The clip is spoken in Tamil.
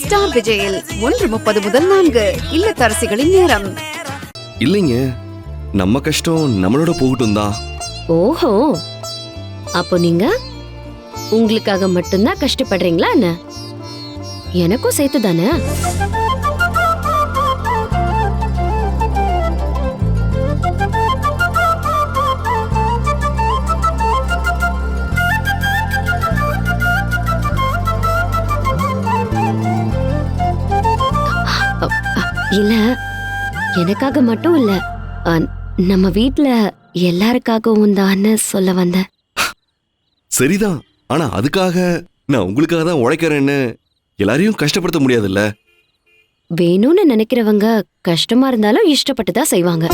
ஸ்டார் விஜயில் 1:30 முதல் 4 இல்லத்தரசிகளின் நேரம். இல்லைங்க, நம்ம கஷ்டம் நம்மளோட போகட்டும் தான். ஓஹோ, அப்போ நீங்க உங்களுக்காக மட்டும்தான் கஷ்டப்படுறீங்களா என்ன? எனக்கும் சேர்த்து தானே? இல்ல, எனக்காக மட்டும் இல்ல, நம்ம வீட்ல எல்லாருக்காகவும் தான் சொல்ல வந்தேன். சரிதான், ஆனா அதுக்காக நான் உங்களுக்காக தான் உழைக்கிறேன்னு எல்லாரையும் கஷ்டப்படுத்த முடியாதுல்ல. வேணும்னு நினைக்கிறவங்க கஷ்டமா இருந்தாலும் இஷ்டப்பட்டு தான் செய்வாங்க.